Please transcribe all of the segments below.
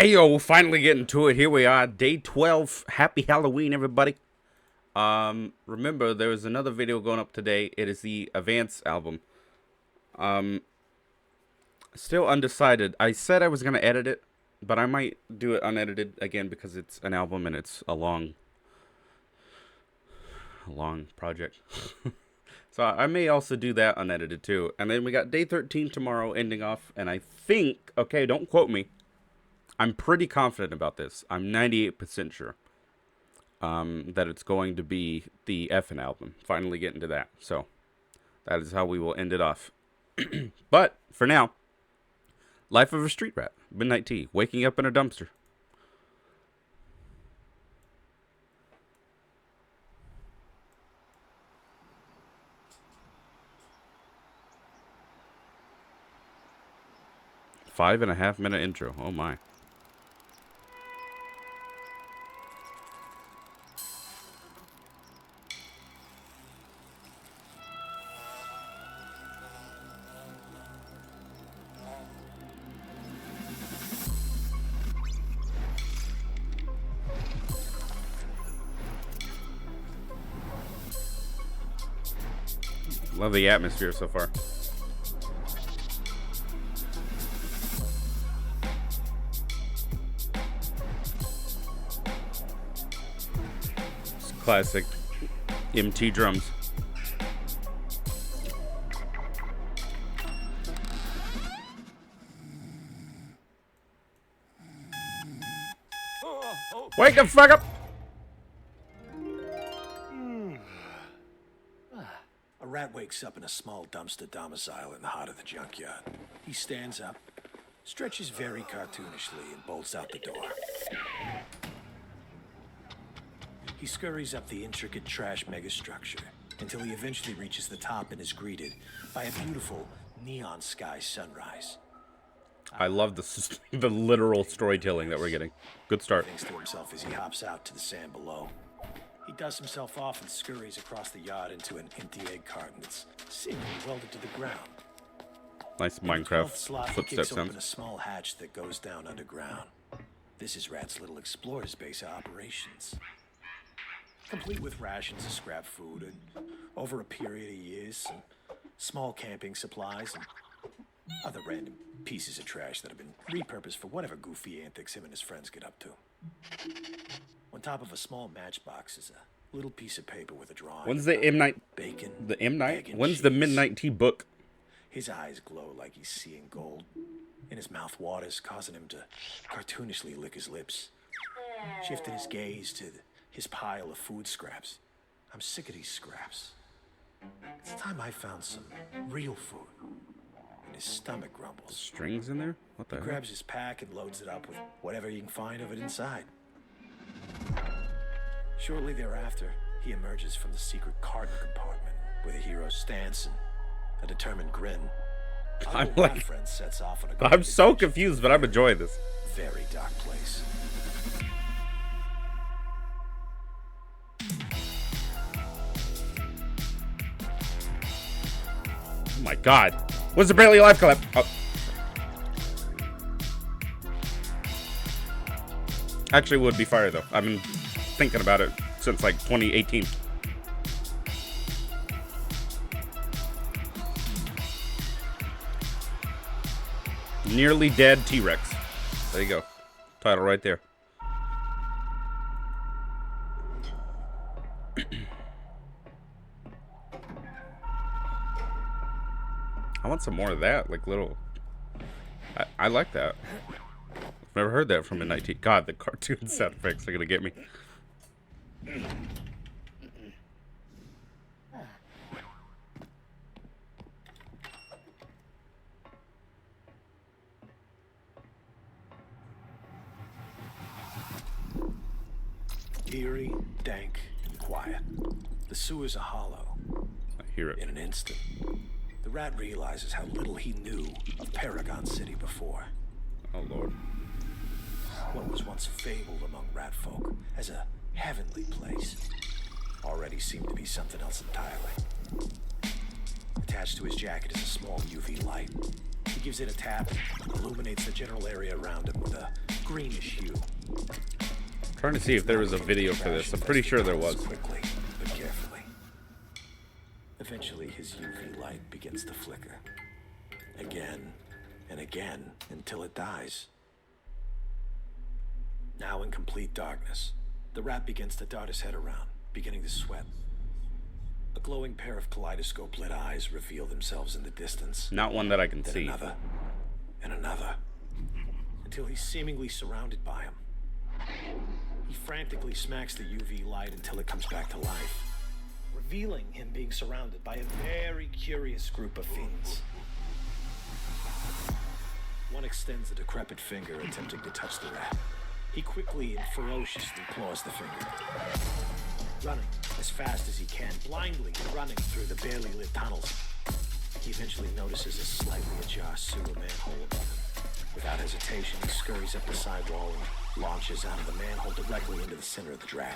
Ayo, finally getting to it. Here we are, day 12. Happy Halloween, everybody. Remember, there was another video going up today. It is the AVANCE album. Still undecided. I said I was going to edit it, but I might do it unedited again because it's an album and it's a long project. So I may also do that unedited too. And then we got day 13 tomorrow ending off. And I think, okay, don't quote me, I'm pretty confident about this. I'm 98% sure that it's going to be the effing album. Finally getting to that. So that is how we will end it off. But for now, life of a street rat. Midnight tea. Waking up in a dumpster. Five-and-a-half-minute intro. Oh my. Love the atmosphere so far. It's classic MT drums. Wake the fuck up! A rat wakes up in a small dumpster domicile in the heart of the junkyard. He stands up, stretches very cartoonishly, and bolts out the door. He scurries up the intricate trash megastructure until he eventually reaches the top and is greeted by a beautiful neon sky sunrise. I love the literal storytelling that we're getting. Good start. Thinks to himself as he hops out to the sand below. He dusts himself off and scurries across the yard into an empty egg carton that's seemingly welded to the ground. Nice In the 12th Minecraft slot, he footstep kicks open sounds. a small hatch that goes down underground. This is Rat's little explorer's base of operations. Complete with rations of scrap food and, over a period of years, some small camping supplies and other random pieces of trash that have been repurposed for whatever goofy antics him and his friends get up to. On top of a small matchbox is a little piece of paper with a drawing. When's the M Night? Bacon. The M Night? egg, and When's the cheese. Midnight Tea book? His eyes glow like he's seeing gold, and his mouth waters, causing him to cartoonishly lick his lips. Shifting his gaze to his pile of food scraps. I'm sick of these scraps. It's time I found some real food. And his stomach grumbles. Strings in there? What the He heck? grabs his pack and loads it up with whatever he can find of it inside. Shortly thereafter, he emerges from the secret carton compartment with a hero's stance and a determined grin. Our I'm little rat like- friend sets off on a I'm grand so adventure confused, but I'm enjoying this. to a very dark place. Oh my god. What's the Barely Alive collab? Oh. Actually would be fire though. I've been thinking about it since like 2018. Nearly Dead T-Rex. There you go. Title right there. I want some more of that, like little. I like that. I've never heard that from Midnight Tea. God, the cartoon sound effects are gonna get me. Eerie, dank, and quiet. The sewers are hollow. I hear it. In an instant, the rat realizes how little he knew of Paragon City before. Oh lord. What was once fabled among rat folk as a heavenly place already seemed to be something else entirely. Attached to his jacket is a small UV light. He gives it a tap and illuminates the general area around him with a greenish hue. Trying to see if there was a video for this. I'm pretty sure there was. Quickly, but carefully. Eventually, his UV light begins to flicker. Again and again until it dies. Now in complete darkness, the rat begins to dart his head around, beginning to sweat. A glowing pair of kaleidoscope-lit eyes reveal themselves in the distance. Not one that I can Then see. another, and another, until he's seemingly surrounded by them. He frantically smacks the UV light until it comes back to life, revealing him being surrounded by a very curious group of fiends. One extends a decrepit finger, attempting to touch the rat. He quickly and ferociously claws the finger, running as fast as he can, blindly running through the barely lit tunnels. He eventually notices a slightly ajar sewer manhole above him. Without hesitation, he scurries up the sidewall and launches out of the manhole directly into the center of the drag.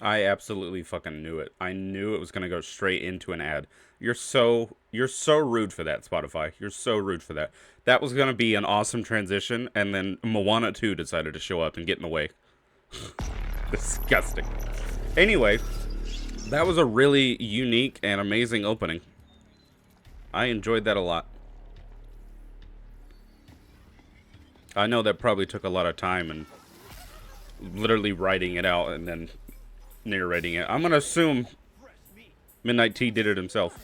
I absolutely fucking knew it. I knew it was gonna go straight into an ad. You're so rude for that, Spotify. You're so rude for that. That was gonna be an awesome transition, and then Moana 2 decided to show up and get in the way. Disgusting. Anyway, that was a really unique and amazing opening. I enjoyed that a lot. I know that probably took a lot of time and literally writing it out and then narrating it. I'm gonna assume Midnight T did it himself.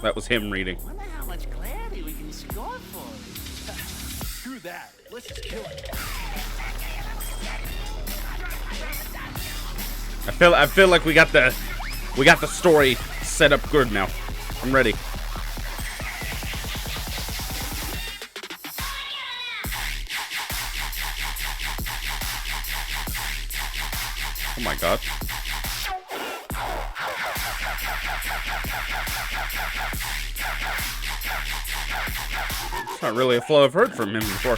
That was him reading. Wonder how much clarity we can score for it. Screw that. Let's just kill it. I feel like we got the story set up good now. I'm ready. Oh my god. It's not really a flow I've heard from him before.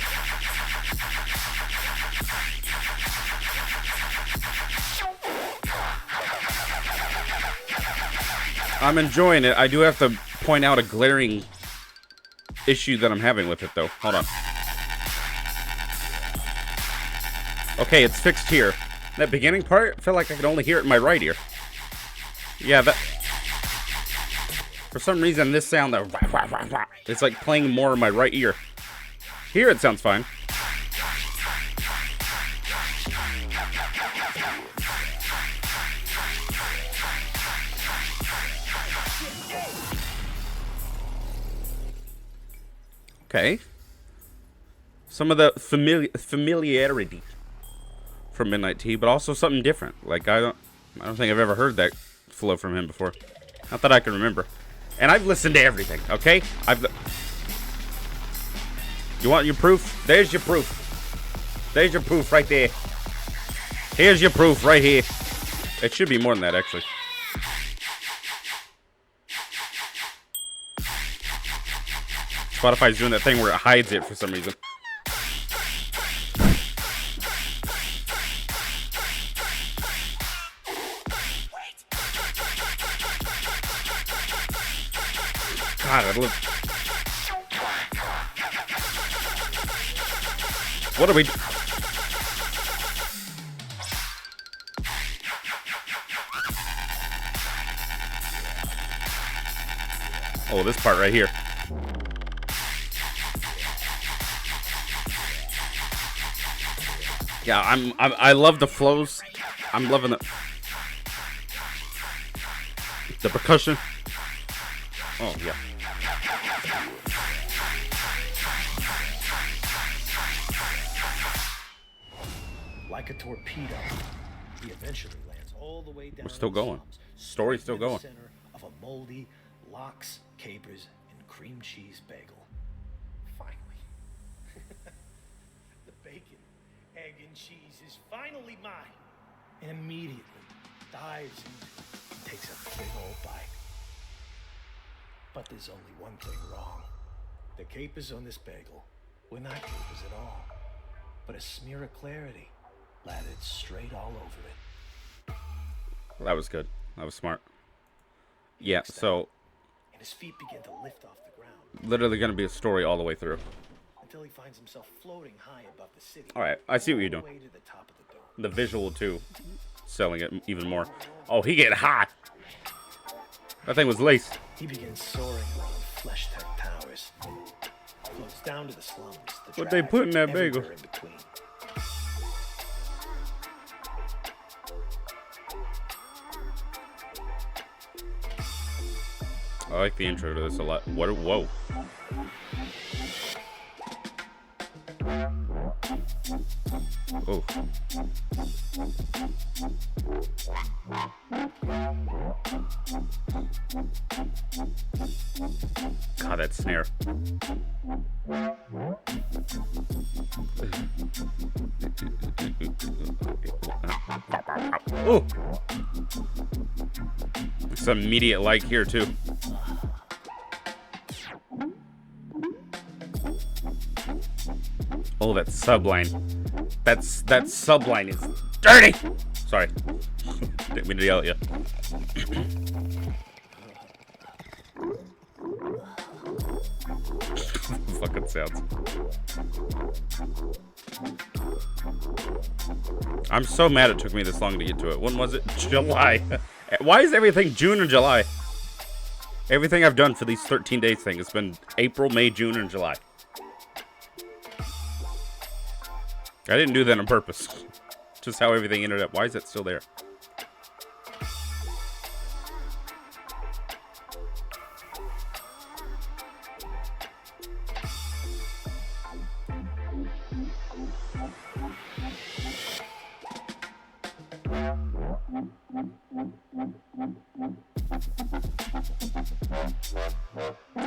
I'm enjoying it. I do have to point out a glaring issue that I'm having with it, though. Hold on. Okay, it's fixed here. That beginning part, I feel like I can only hear it in my right ear. Yeah, that... For some reason, this sound, it's like playing more in my right ear. Here, it sounds fine. Okay. Some of the familiarity from Midnight T, but also something different. Like I don't think I've ever heard that flow from him before. Not that I can remember. And I've listened to everything, okay? You want your proof? There's your proof. There's your proof right there. Here's your proof right here. It should be more than that, actually. Spotify's doing that thing where it hides it for some reason. God, I love... What are we... Oh, this part right here. Yeah, I love the flows. I'm loving the percussion. Oh, yeah. Like a torpedo, he eventually lands all the way down. We're still in the going. slums, Story's still in the going. Center of a moldy lox, capers, and cream cheese bagel. Finally, the bacon, egg, and cheese is finally mine. And immediately dives in and takes a big old bite. But there's only one thing wrong. The capers on this bagel were not capers at all, but a smear of clarity lathered straight all over it. That was good. That was smart. He Yeah, looks down, so and his feet begin to lift off the ground literally gonna be a story all the way through. until he finds himself floating high above the city. All right, I see what you're all the doing. way to the top of the dome. The visual too, selling it even more. Oh, he get hot. That thing was laced. He begins soaring around flesh-tech towers. Floats down to the slums. The What they trash, put in that everywhere bagel? in between. I like the intro to this a lot. What? Whoa. Oh. God, that snare. Oh. Some immediate like here too. Oh, that subline. That subline is dirty. Sorry. Didn't mean to yell at you. Fucking sounds. I'm so mad it took me this long to get to it. When was it? July. Why is everything June and July? Everything I've done for these 13 days thing has been April, May, June, and July. I didn't do that on purpose. Just how everything ended up. Why is it still there?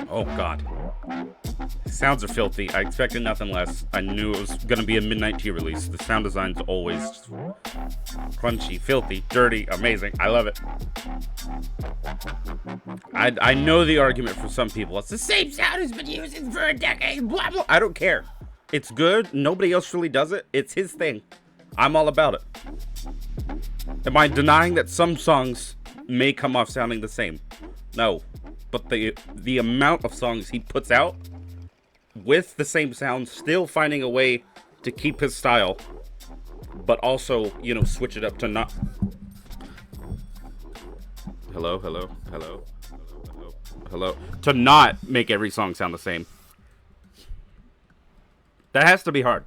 Oh, God. Sounds are filthy. I expected nothing less. I knew it was going to be a midnight tea release. The sound design's always just crunchy, filthy, dirty, amazing. I love it. I know the argument for some people. It's the same sound has been using for a decade, blah, blah. I don't care. It's good. Nobody else really does it. It's his thing. I'm all about it. Am I denying that some songs may come off sounding the same? No. But the amount of songs he puts out with the same sound, still finding a way to keep his style, but also, you know, switch it up to not... Hello, hello, hello, hello, hello. To not make every song sound the same. That has to be hard.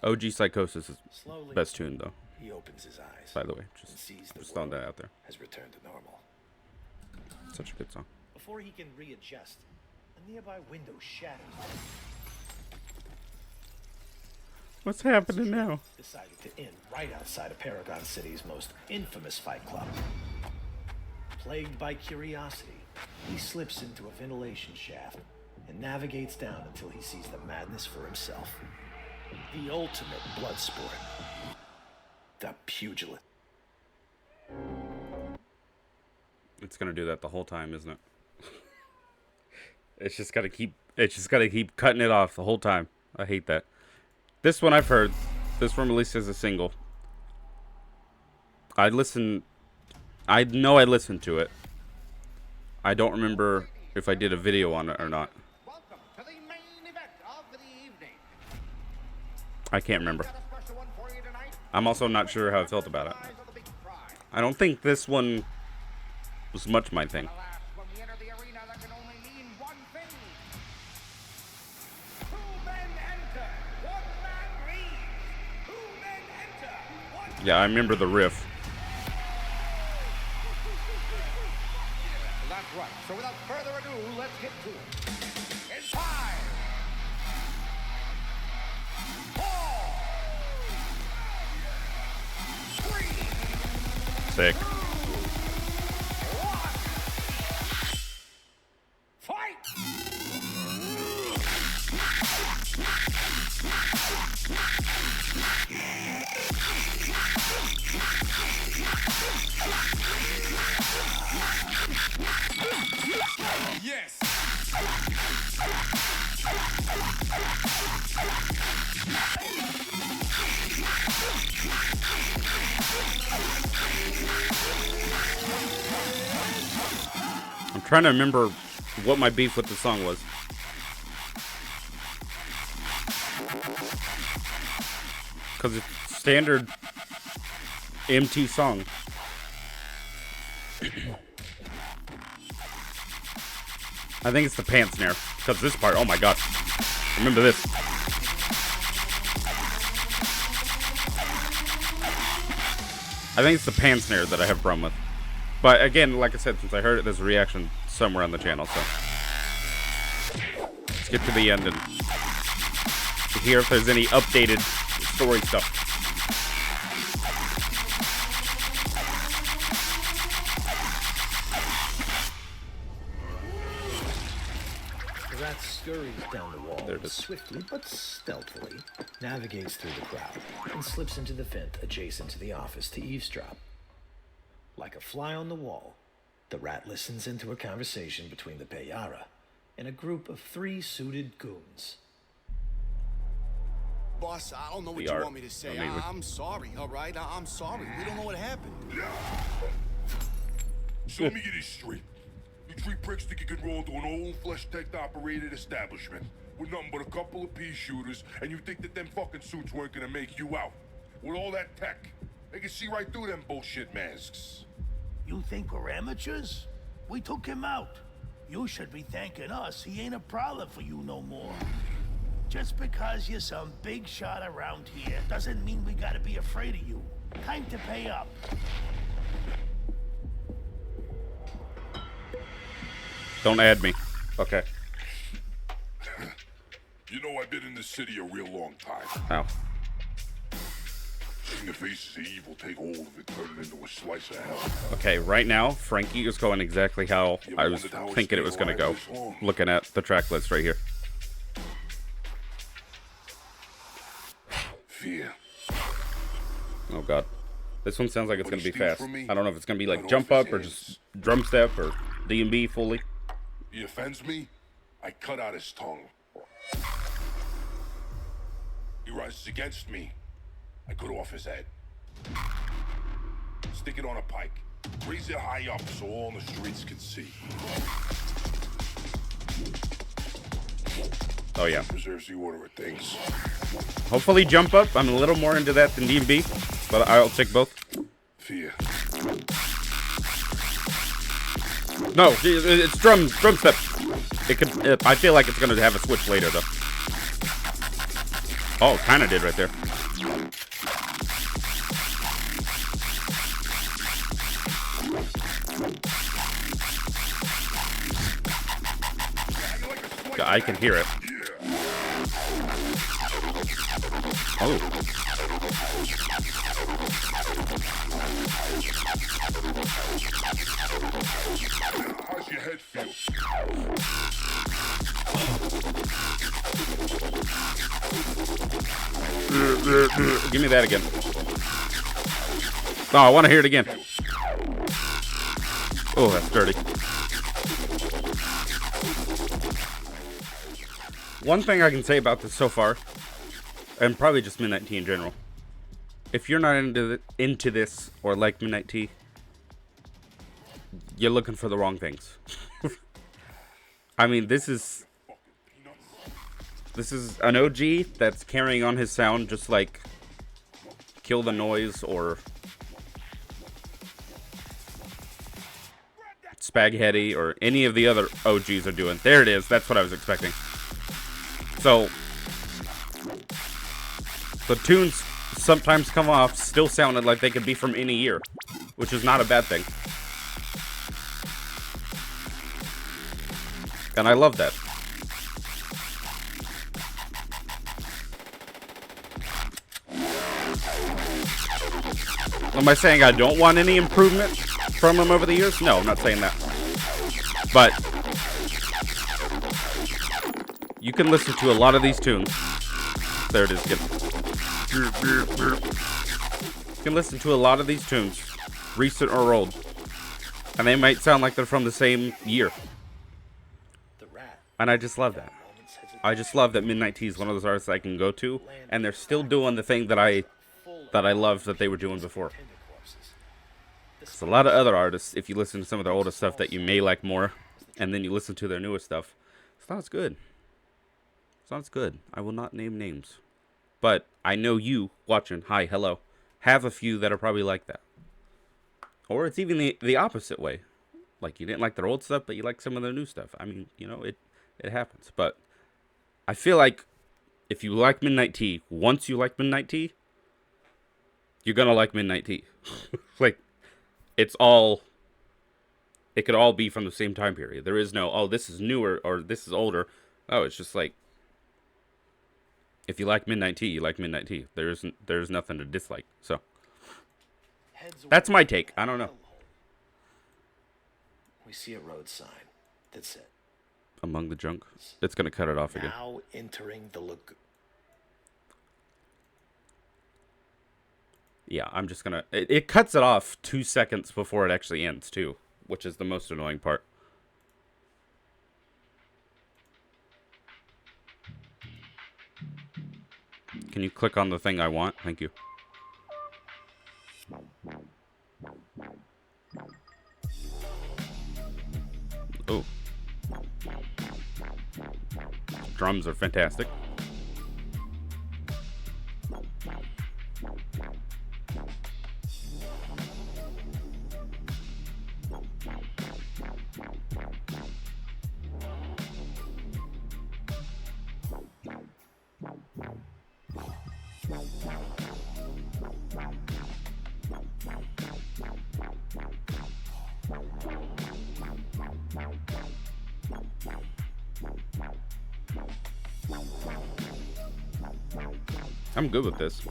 OG Psychosis is Slowly, best tune, though. he opens his eyes. By the way, and sees the just throwing that world out there. has returned to normal. Such a good song. Before he can readjust, a nearby window shatters. What's happening now? Decided to end right outside of Paragon City's most infamous fight club. Plagued by curiosity, he slips into a ventilation shaft and navigates down until he sees the madness for himself. The ultimate blood sport. The pugilant. It's gonna do that the whole time, isn't it? It's just gotta keep cutting it off the whole time. I hate that. This one I've heard. This one released as a single. I know I listened to it. I don't remember if I did a video on it or not. Welcome to the main event of the evening. I can't remember. Got a special one for you tonight. I'm also not sure how I felt about it. Prize of the big prize. I don't think this one was much my thing. Alas, when we enter the arena, that can only mean one thing. 2 men enter, 1 man leaves. 2 men enter, 1 Yeah, I remember the riff. That's right. So without further ado, let's get to it. It's 5, 4, 3, Sick. 1. Fight! Yes! trying to remember what my beef with the song was. Because it's standard MT song. I think it's the pants snare. Because this part, oh my god. Remember this. I think it's the pan snare that I have a problem with. But again, like I said, since I heard it, there's a reaction somewhere on the channel, so. Let's get to the end and hear if there's any updated story stuff. The rat scurries down the wall There it is. swiftly but stealthily, navigates through the crowd, and slips into the vent adjacent to the office to eavesdrop. Like a fly on the wall, the rat listens into a conversation between the Payara and a group of 3 suited goons. Boss, I don't know what The you art. want me to say. Amazing. I'm sorry, all right? I'm sorry. We don't know what happened. So let me get this straight. You 3 pricks think you can roll into an old flesh-tech operated establishment with nothing but a couple of pea shooters, and you think that them fucking suits weren't gonna make you out. With all that tech, they can see right through them bullshit masks. You think we're amateurs? We took him out. You should be thanking us. He ain't a problem for you no more. Just because you're some big shot around here doesn't mean we gotta be afraid of you. Time to pay up. Don't add me. Okay. You know, I've been in this city a real long time. Ow. Seeing the faces of evil take hold of it, turn it into a slice of hell. Okay, right now, Frankie is going exactly how I was thinking it was going to go. Looking at the track list right here. Fear. Oh god. This one sounds like it's What going to he be steals fast. from me, I don't know if it's going to be like cut jump off up or his just hands. drum step or D&B fully. He offends me, I cut out his tongue. He rises against me, I cut off his head. Stick it on a pike. Raise it high up so all on the streets can see. Oh yeah. Preserves the order of things. Hopefully jump up. I'm a little more into that than D&B, but I'll take both. Fear. No, it's drum step. It could. I feel like it's going to have a switch later though. Oh, kind of did right there. I can hear it. Oh. How's your head feel? Give me that again. Oh, I want to hear it again. Oh, that's dirty. One thing I can say about this so far, and probably just Midnight Tea in general, if you're not into this or like Midnight Tea, you're looking for the wrong things. I mean, this is an OG that's carrying on his sound just like Kill the Noise or Spaghetti or any of the other OGs are doing. There it is. That's what I was expecting. So, the tunes sometimes come off still sounded like they could be from any year, which is not a bad thing. And I love that. Am I saying I don't want any improvement from him over the years? No, I'm not saying that. But you can listen to a lot of these tunes. There it is again. You can listen to a lot of these tunes, recent or old, and they might sound like they're from the same year. And I just love that. I just love that Midnight Tea is one of those artists I can go to, and they're still doing the thing that I loved that they were doing before. There's a lot of other artists, if you listen to some of their older stuff that you may like more, and then you listen to their newest stuff, it's not as good. It's not as good. I will not name names. But I know you watching, hi, hello, have a few that are probably like that. Or it's even the opposite way. Like, you didn't like their old stuff, but you like some of their new stuff. I mean, you know, it happens. But I feel like if you like Midnight Tea, once you like Midnight Tea, you're going to like Midnight Tea. Like, it could all be from the same time period. There is no, oh, this is newer or this is older. Oh, it's just like, if you like Midnight Tea, you like Midnight Tea. There's nothing to dislike. So, that's my take. I don't know. We see a road sign. That's it. Among the junk. It's going to cut it off again. Now entering the lagoon. Yeah, I'm just going to... It cuts it off 2 seconds before it actually ends, too. Which is the most annoying part. Can you click on the thing I want? Thank you. Oh. Drums are fantastic. I'm good with this.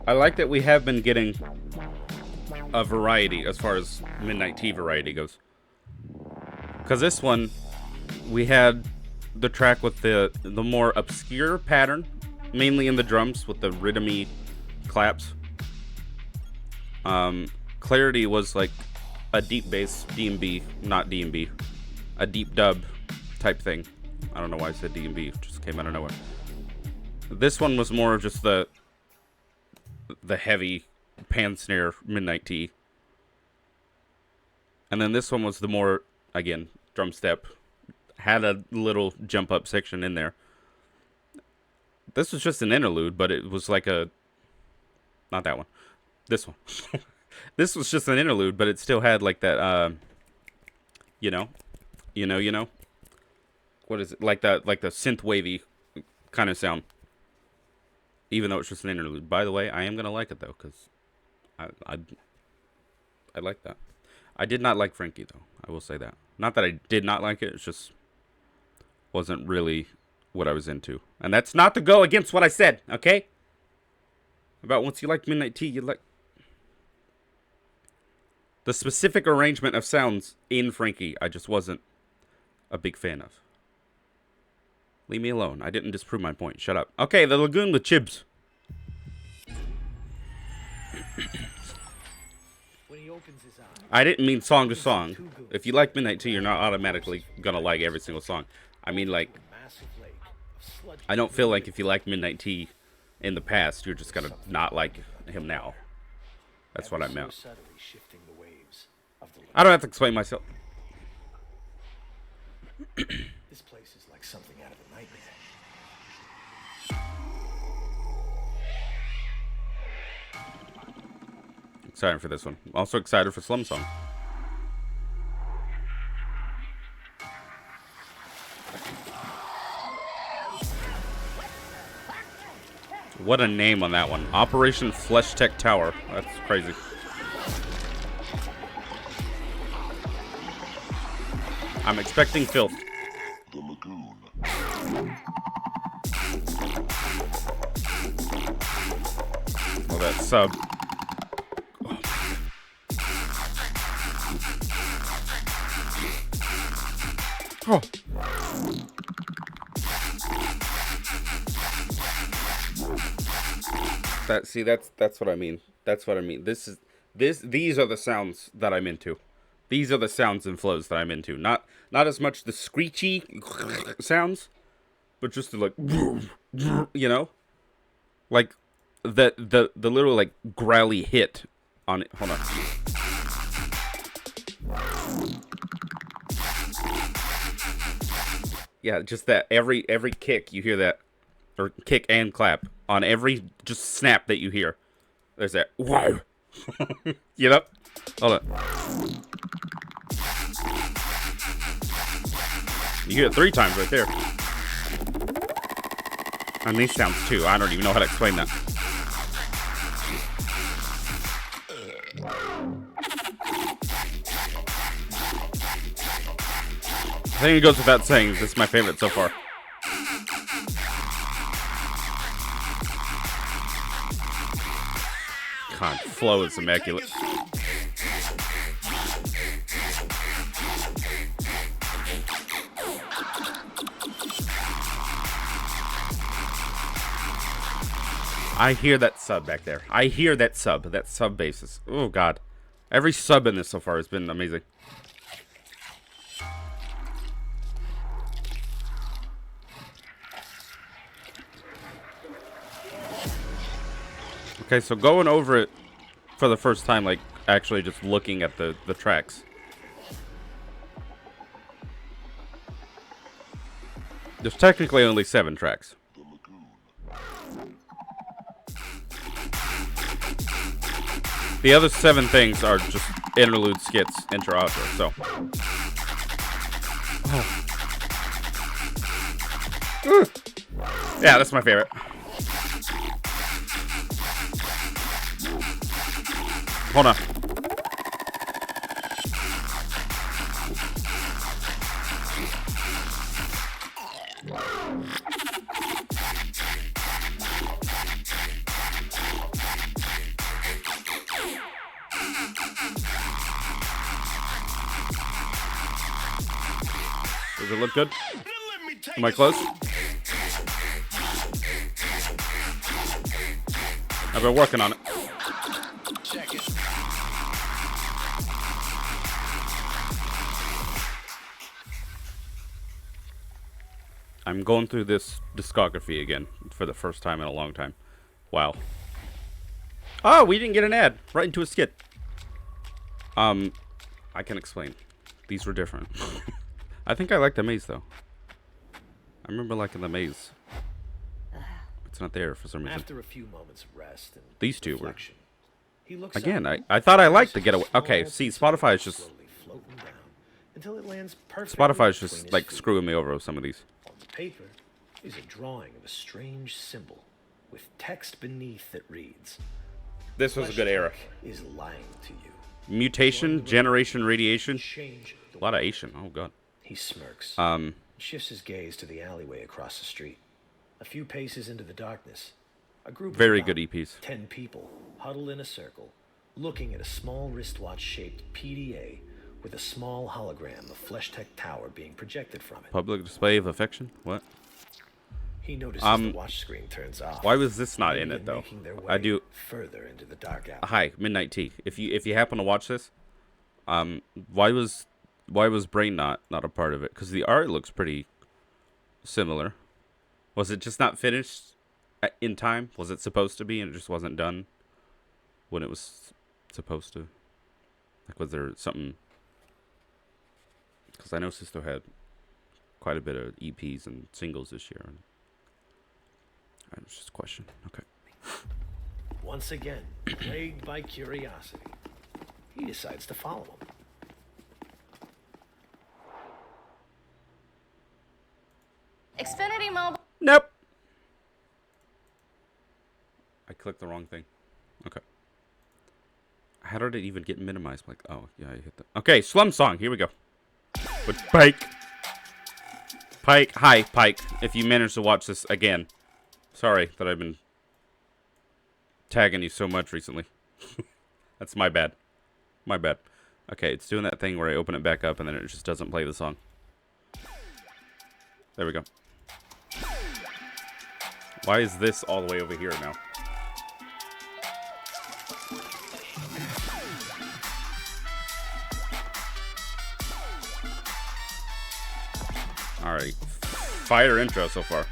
I like that we have been getting a variety as far as Midnight Tea variety goes. Because this one, we had the track with the more obscure pattern, mainly in the drums with the rhythmy claps. Clarity was like a deep bass D&B, not D&B, a deep dub type thing. I don't know why I said D&B, it just came out of nowhere. This one was more of just the heavy pan snare Midnight Tea. And then this one was the more, again, drum step. Had a little jump up section in there. This was just an interlude, but it was like a... Not that one. This one. This was just an interlude, but it still had like that, you know. What is it? Like the synth wavy kind of sound. Even though it's just an interlude. By the way, I am going to like it, though, because I like that. I did not like Frankie, though. I will say that. Not that I did not like it. It just wasn't really what I was into. And that's not to go against what I said, okay? About once you like Midnight Tea, you like... The specific arrangement of sounds in Frankie, I just wasn't a big fan of. Leave me alone. I didn't disprove my point. Shut up. Okay, the Lagoon with Chibs. I didn't mean song to song. If you like Midnight Tea, you're not automatically gonna like every single song. I mean, like, I don't feel like if you like Midnight Tea in the past, you're just gonna not like him now. That's what I meant. I don't have to explain myself. This place is like something out of a nightmare. Excited for this one. Also excited for Slum Song. What a name on that one. Operation Flesh Tech Tower. That's crazy. I'm expecting filth. The lagoon. Oh, that sub. Oh. That's what I mean. That's what I mean. These are the sounds that I'm into. These are the sounds and flows that I'm into. Not as much the screechy sounds, but just the like, you know, like the little like growly hit on it. Hold on. Yeah, just that every kick you hear that, or kick and clap on every just snap that you hear. There's that whoa. You know? Hold on. You hear it 3 times right there. And these sounds too. I don't even know how to explain that. I think it goes without saying, this is my favorite so far. God, flow is immaculate. I hear that sub back there. I hear that sub bass is, oh god. Every sub in this so far has been amazing. Okay, so going over it for the first time, like actually just looking at the tracks. There's technically only 7 tracks. The other 7 things are just interlude skits, intro, outro, so. Oh. Yeah, that's my favorite. Hold on. Does it look good? Am I close? I've been working on it. Check it. I'm going through this discography again for the first time in a long time. Wow. Oh, we didn't get an ad. Right into a skit. I can explain. These were different. I think I like the maze, though. I remember liking the maze. It's not there for some reason. After a few moments of rest and These two were. he looks Again, up, I thought I liked the getaway. Okay, see, Spotify is just... slowly floating down until it lands perfectly Spotify is between just, his like, feet. screwing me over with some of these. On the paper is a drawing of a strange symbol with text beneath that reads, This was a good era. is lying to you. Mutation, generation, radiation. Change the A lot of Asian. Oh, God. He smirks. Shifts his gaze to the alleyway across the street. A few paces into the darkness, a group Very of good about EPs. 10 people huddle in a circle, looking at a small wristwatch-shaped PDA with a small hologram of Flesh Tech Tower being projected from it. Public display of affection? What? He notices the watch screen turns off. Why was this not in Maybe it, though? making their I way do... further into the dark alley. Hi, Midnight Tea. If you happen to watch this, why was Brain not a part of it? Because the art looks pretty similar. Was it just not finished in time? Was it supposed to be and it just wasn't done when it was supposed to? Like, was there something? Because I know Sisto had quite a bit of EPs and singles this year. And it was just a question. Okay. Once again, plagued by curiosity, he decides to follow him. Xfinity Mobile. Nope. I clicked the wrong thing. Okay. How did it even get minimized? Like, oh, yeah, I hit that. Okay, Slum Song. Here we go. With PYKE. PYKE. Hi, PYKE. If you managed to watch this again. Sorry that I've been tagging you so much recently. That's my bad. My bad. Okay, it's doing that thing where I open it back up and then it just doesn't play the song. There we go. Why is this all the way over here now? Alright. Fire intro so far.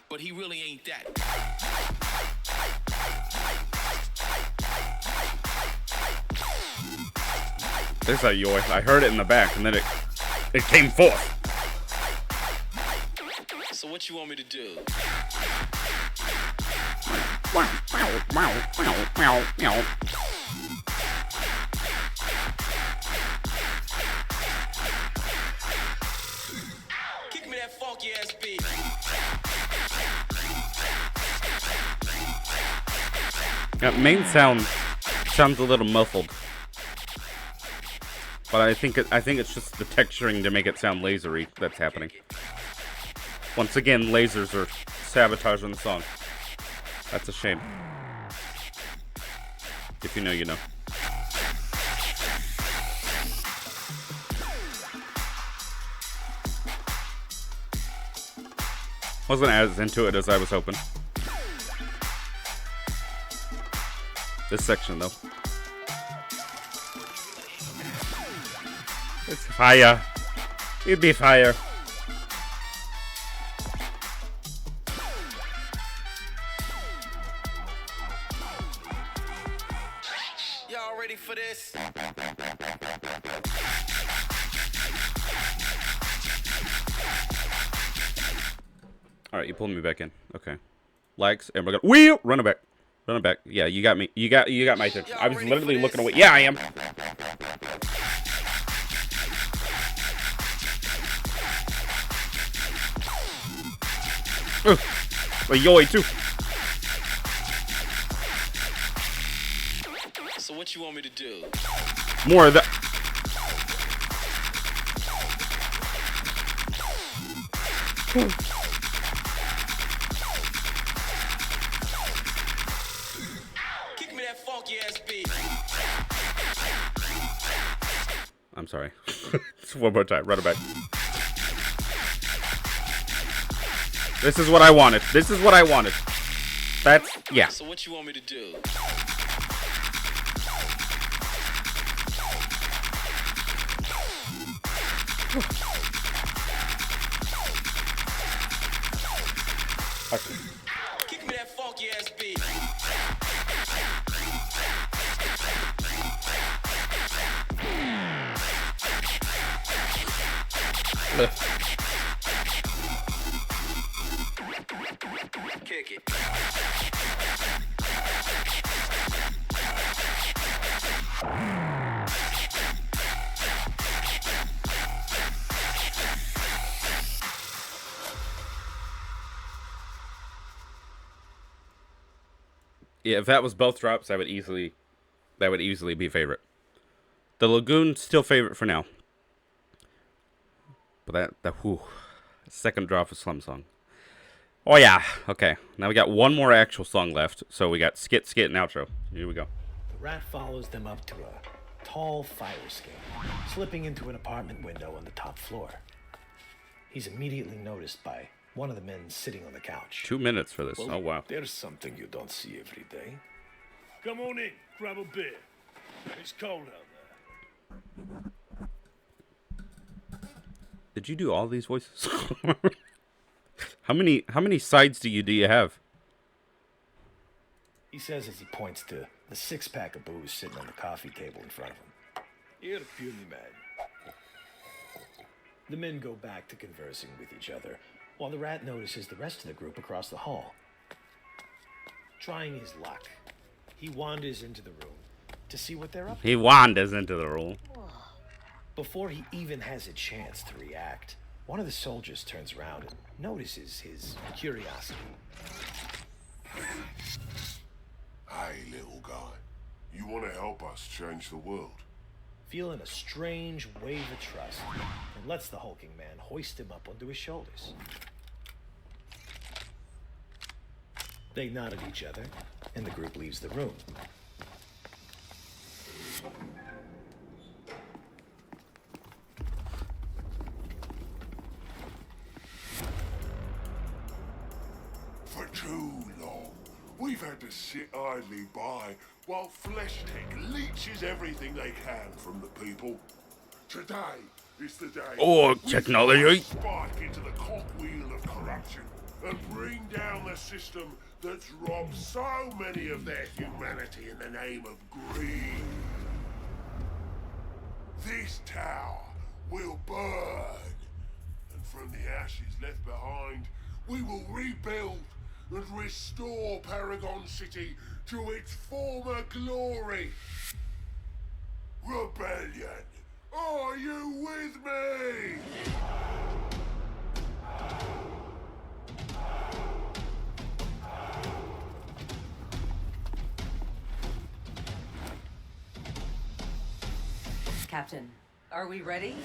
But he really ain't that. There's that yoy. I heard it in the back, and then it came forth. So what you want me to do? Kick me that funky ass beat. That main sounds a little muffled, but I think it's just the texturing to make it sound lasery that's happening. Once again, lasers are sabotaging the song. That's a shame. If you know, you know. Wasn't as into it as I was hoping. This section, though. It's fire. It'd be fire. Y'all ready for this? Alright, you pulled me back in. Okay. Likes, and we're gonna wheel! Run it back. Run it back. Yeah, you got me. You got my attention. I was literally looking away. Yeah, I am. A yoy too. So what you want me to do? More of that. Kick me that funky ass beat. I'm sorry. Just one more time. Run it back. This is what I wanted. This is what I wanted. That's, yeah. So what you want me to do? Okay. Kick me that funky ass beat. Kick it. Yeah, if that was both drops, that would easily be favorite. The Lagoon still favorite for now. But that second drop of Slum Song. Oh yeah, okay. Now we got one more actual song left. So we got skit, and outro. Here we go. The rat follows them up to a tall fire escape, slipping into an apartment window on the top floor. He's immediately noticed by one of the men sitting on the couch. 2 minutes for this. Oh wow. There's something you don't see every day. Come on in, grab a beer. It's cold out there. Did you do all these voices? How many sides do you have? He says as he points to the six-pack of booze sitting on the coffee table in front of him. You're puny man. The men go back to conversing with each other, while the rat notices the rest of the group across the hall. Trying his luck, he wanders into the room to see what they're up to. He wanders into the room. Before he even has a chance to react, one of the soldiers turns around and notices his curiosity. Hey, little guy. You want to help us change the world? Feeling a strange wave of trust, and lets the hulking man hoist him up onto his shoulders. They nod at each other, and the group leaves the room. For too long, we've had to sit idly by while Flesh Tech leeches everything they can from the people. Today is the day Oh, we technology. spark into the cogwheel of corruption and bring down the system that's robbed so many of their humanity in the name of greed. this tower will burn. And from the ashes left behind, we will rebuild and restore Paragon City to its former glory. Rebellion, are you with me? Captain, are we ready?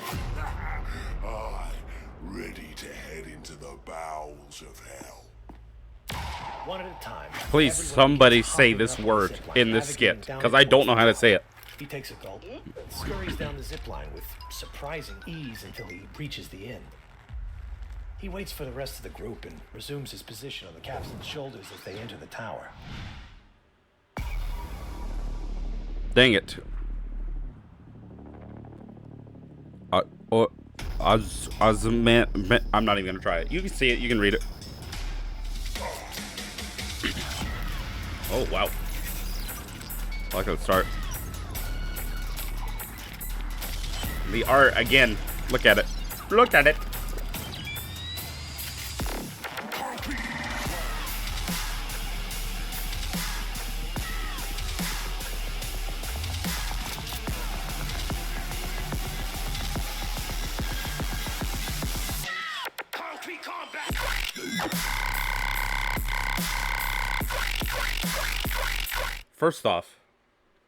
Aye, ready to head into the bowels of hell. One at a time. Please, somebody say this word in this skit, because I don't know how to say it. He takes a gulp, scurries down the zip line with surprising ease until he reaches the end. He waits for the rest of the group and resumes his position on the captain's shoulders as they enter the tower. Dang it. I'm not even gonna try it. You can see it, you can read it. Oh wow. I like how it start. The art again. Look at it. Look at it. First off,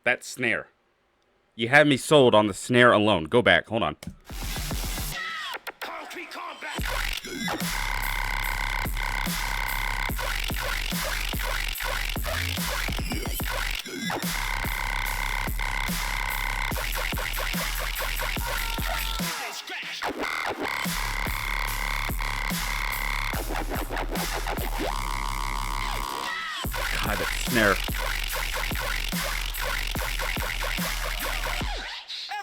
that snare. You had me sold on the snare alone. Go back. Hold on. God, that snare.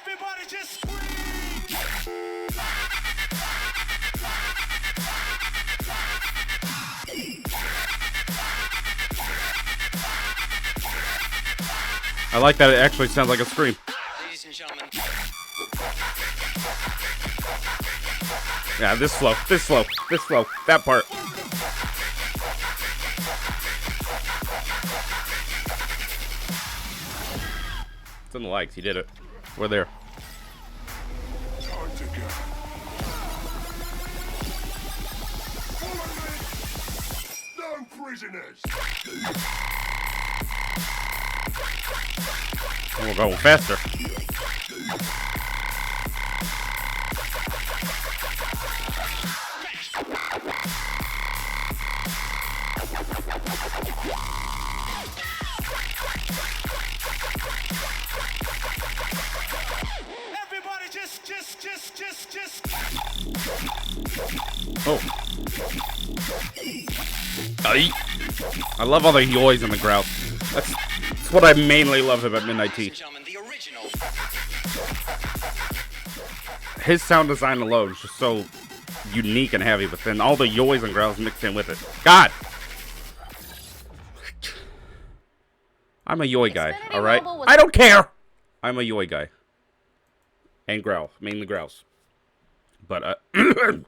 Everybody just scream! I like that it actually sounds like a scream. Ladies and gentlemen. Yeah, this slow, this slow, this slow. That part. It's in the likes. He did it. We're there. Time to go. Follow me. No prisoners. We're going faster. Everybody just. Oh. Aye. I love all the yoys and the growls. That's what I mainly love about Midnight Tea. His sound design alone is just so unique and heavy, but then all the yoys and growls mixed in with it. God! I'm a yoy guy, alright? I don't care! I'm a yoy guy. And growl. Mainly growls. But, I'm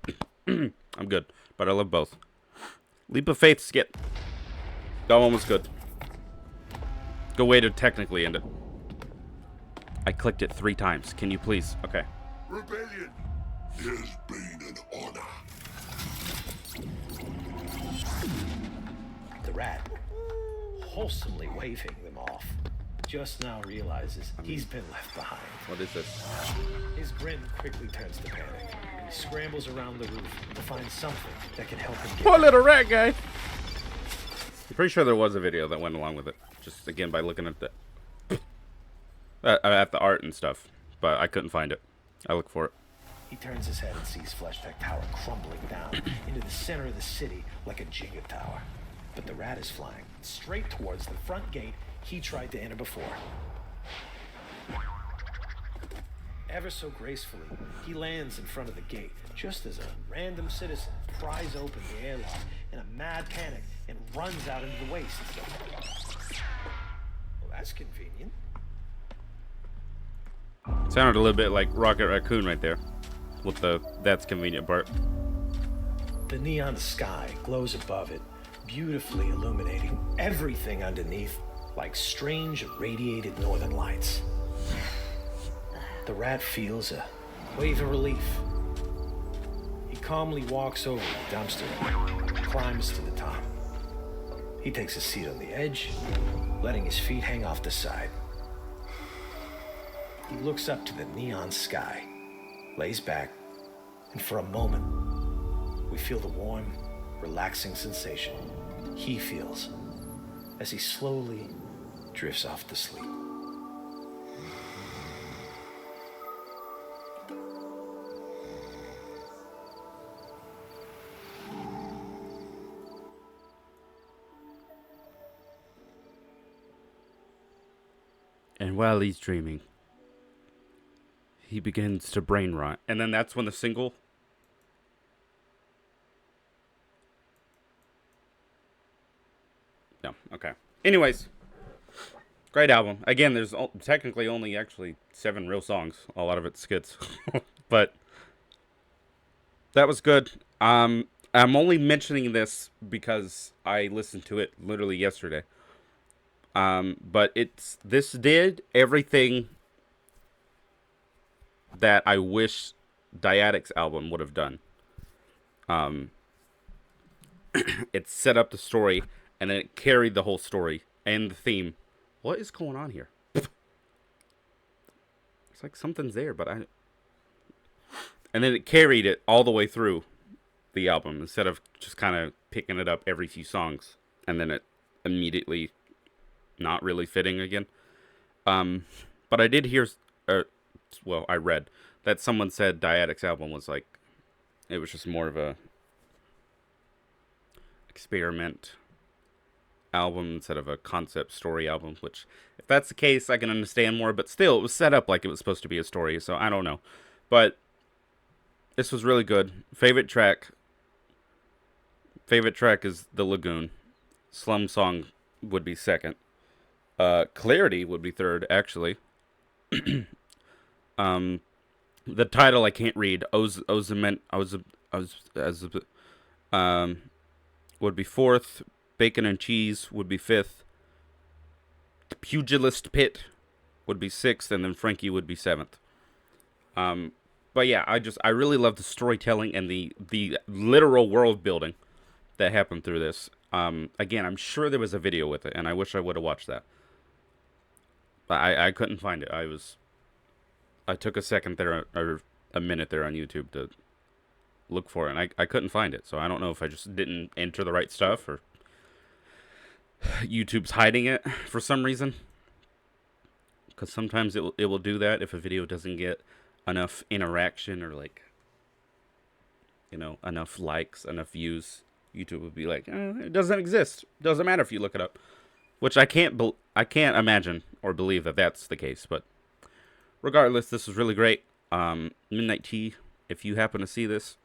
good. But I love both. Leap of Faith skit. That one was good. Good way to technically end it. I clicked it 3 times. Can you please? Okay. Rebellion, it has been an honor. The rat, wholesomely waving them off, just now realizes he's been left behind. What is this? His grin quickly turns to panic, and he scrambles around the roof to find something that can help him get Poor little rat guy. I'm pretty sure there was a video that went along with it. Just again by looking at the at the art and stuff, but I couldn't find it. I look for it. He turns his head and sees Fleshtech Tower crumbling down into the center of the city like a Jenga tower. But the rat is flying straight towards the front gate he tried to enter before. Ever so gracefully, he lands in front of the gate, just as a random citizen pries open the airlock in a mad panic and runs out into the waste. Well, that's convenient. Sounded a little bit like Rocket Raccoon right there, with the "that's convenient" part. The neon sky glows above it, beautifully illuminating everything underneath like strange radiated northern lights. The rat feels a wave of relief. He calmly walks over to the dumpster and climbs to the top. He takes a seat on the edge, letting his feet hang off the side. He looks up to the neon sky, lays back, and for a moment, we feel the warm, relaxing sensation he feels as he slowly drifts off to sleep. And while he's dreaming, he begins to brain rot. And then that's when the single... No, okay. Anyways, great album. Again, there's technically only actually 7 real songs. A lot of it's skits. But that was good. I'm only mentioning this because I listened to it literally yesterday. But this did everything that I wish Dyadic's album would have done. It set up the story, and then it carried the whole story and the theme. What is going on here? It's like something's there, but and then it carried it all the way through the album instead of just kind of picking it up every few songs and then it immediately not really fitting again. But I did hear, well, I read that someone said Dyadic's album was like, it was just more of a experiment album instead of a concept story album, which if that's the case, I can understand more, but still, it was set up like it was supposed to be a story, so I don't know. But this was really good. Favorite track is The Lagoon. Slum Song would be second. Clarity would be third, actually. The title I can't read. Would be fourth. Bacon and Cheese would be fifth. The Pugilist Pit would be sixth, and then Frankie would be seventh. But yeah, I really love the storytelling and the literal world building that happened through this. Again, I'm sure there was a video with it, and I wish I would have watched that. But I couldn't find it. I took a second there, or a minute there on YouTube to look for it, and I couldn't find it. So I don't know if I just didn't enter the right stuff, or YouTube's hiding it for some reason. Because sometimes it will do that if a video doesn't get enough interaction or, like, you know, enough likes, enough views. YouTube would be like, it doesn't exist. Doesn't matter if you look it up. Which I can't imagine or believe that that's the case. But regardless, this was really great. Midnight Tea, if you happen to see this,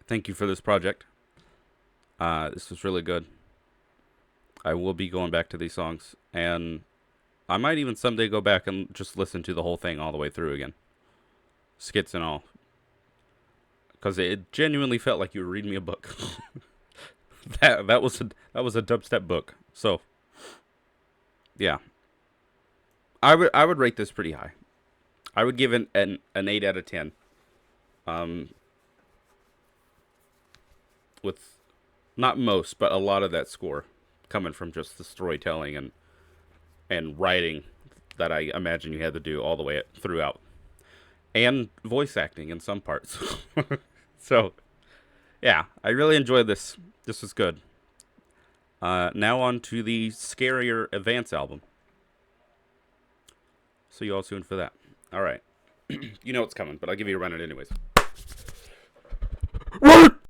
thank you for this project. This was really good. I will be going back to these songs, and I might even someday go back and just listen to the whole thing all the way through again. Skits and all. Because it genuinely felt like you were reading me a book. that was a dubstep book. So, yeah. I would rate this pretty high. I would give it an 8 out of 10. With not most, but a lot of that score coming from just the storytelling and writing that I imagine you had to do all the way throughout. And voice acting in some parts. So, yeah, I really enjoyed this. This was good. Now on to the scarier AVANCE album. See you all soon for that. All right. You know what's coming, but I'll give you a run it anyways.